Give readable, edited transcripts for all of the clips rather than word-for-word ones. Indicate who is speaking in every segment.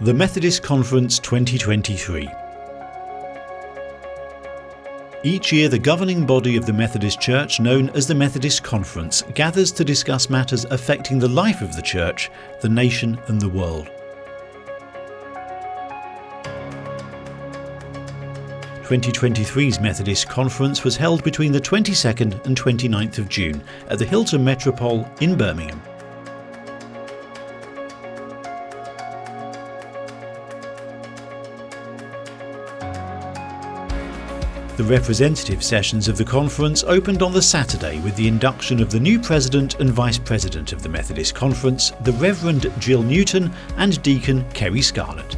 Speaker 1: The Methodist Conference 2023. Each year, the governing body of the Methodist Church, known as the Methodist Conference, gathers to discuss matters affecting the life of the Church, the nation and the world. 2023's Methodist Conference was held between the 22nd and 29th of June at the Hilton Metropole in Birmingham. The representative sessions of the conference opened on the Saturday with the induction of the new President and Vice President of the Methodist Conference, the Reverend Jill Newton and Deacon Kerry Scarlett.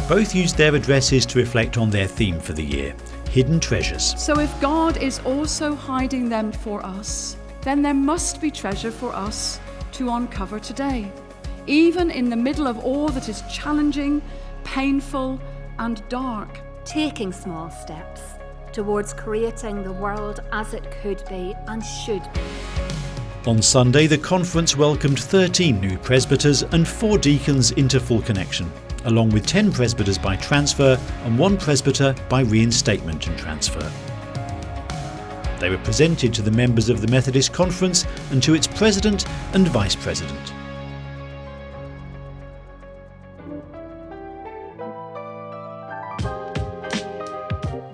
Speaker 1: Both used their addresses to reflect on their theme for the year, Hidden Treasures.
Speaker 2: So if God is also hiding them for us, then there must be treasure for us to uncover today, even in the middle of all that is challenging, painful and dark.
Speaker 3: Taking small steps towards creating the world as it could be and should be.
Speaker 1: On Sunday, the conference welcomed 13 new presbyters and 4 deacons into full connection, along with 10 presbyters by transfer and 1 presbyter by reinstatement and transfer. They were presented to the members of the Methodist Conference and to its president and vice president.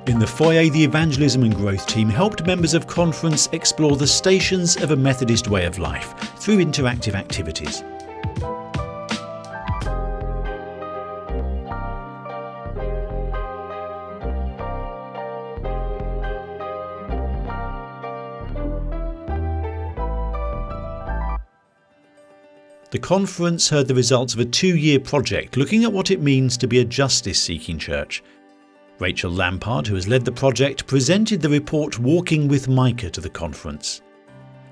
Speaker 1: In the foyer, the Evangelism and Growth team helped members of conference explore the stations of a Methodist way of life through interactive activities. The conference heard the results of a 2-year project looking at what it means to be a justice-seeking church. Rachel Lampard, who has led the project, presented the report Walking with Micah to the conference.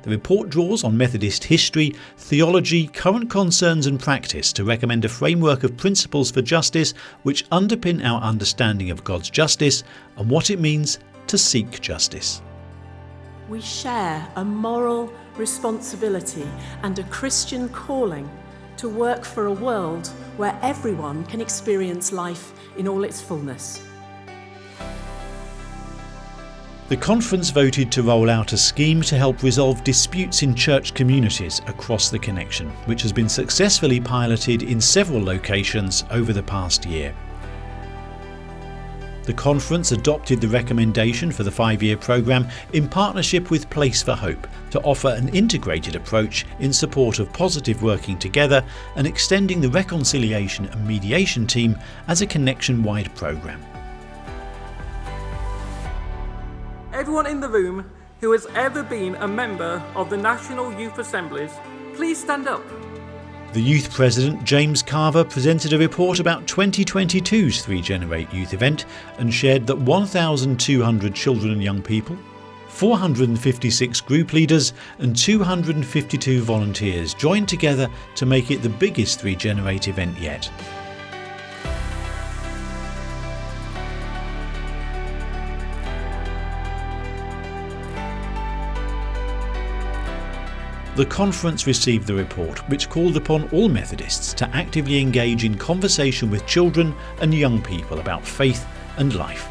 Speaker 1: The report draws on Methodist history, theology, current concerns and practice to recommend a framework of principles for justice which underpin our understanding of God's justice and what it means to seek justice.
Speaker 4: We share a moral responsibility and a Christian calling to work for a world where everyone can experience life in all its fullness.
Speaker 1: The conference voted to roll out a scheme to help resolve disputes in church communities across the connection, which has been successfully piloted in several locations over the past year. The conference adopted the recommendation for the 5-year programme in partnership with Place for Hope to offer an integrated approach in support of positive working together and extending the reconciliation and mediation team as a connection-wide programme.
Speaker 5: Everyone in the room who has ever been a member of the National Youth Assemblies, please stand up.
Speaker 1: The Youth President, James Carver, presented a report about 2022's 3Generate Youth event and shared that 1,200 children and young people, 456 group leaders and 252 volunteers joined together to make it the biggest 3Generate event yet. The conference received the report, which called upon all Methodists to actively engage in conversation with children and young people about faith and life.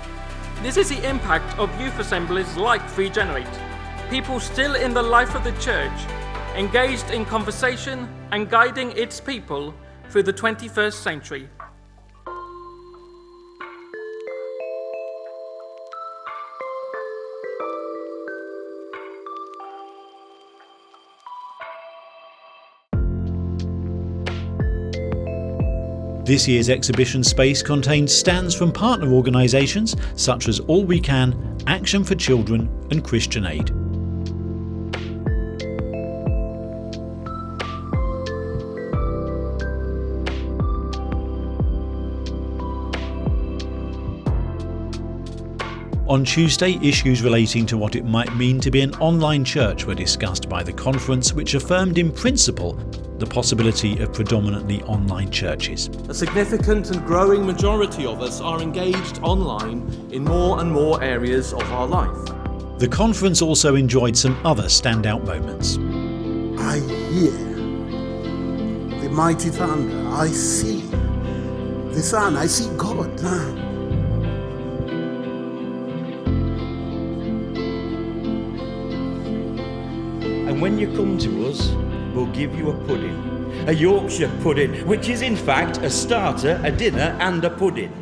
Speaker 5: This is the impact of youth assemblies like 3Generate. People still in the life of the church, engaged in conversation and guiding its people through the 21st century.
Speaker 1: This year's exhibition space contains stands from partner organisations such as All We Can, Action for Children and Christian Aid. On Tuesday, issues relating to what it might mean to be an online church were discussed by the conference, which affirmed in principle the possibility of predominantly online churches.
Speaker 6: A significant and growing majority of us are engaged online in more and more areas of our life.
Speaker 1: The conference also enjoyed some other standout moments.
Speaker 7: I hear the mighty thunder. I see the Son, I see God.
Speaker 8: And when you come to us, we'll give you a pudding. A Yorkshire pudding, which is in fact a starter, a dinner and a pudding.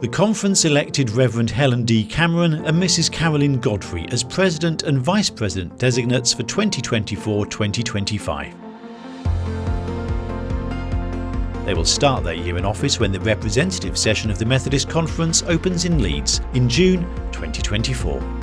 Speaker 1: The conference elected Reverend Helen D. Cameron and Mrs. Carolyn Godfrey as President and Vice President designates for 2024-2025. They will start their year in office when the representative session of the Methodist Conference opens in Leeds in June 2024.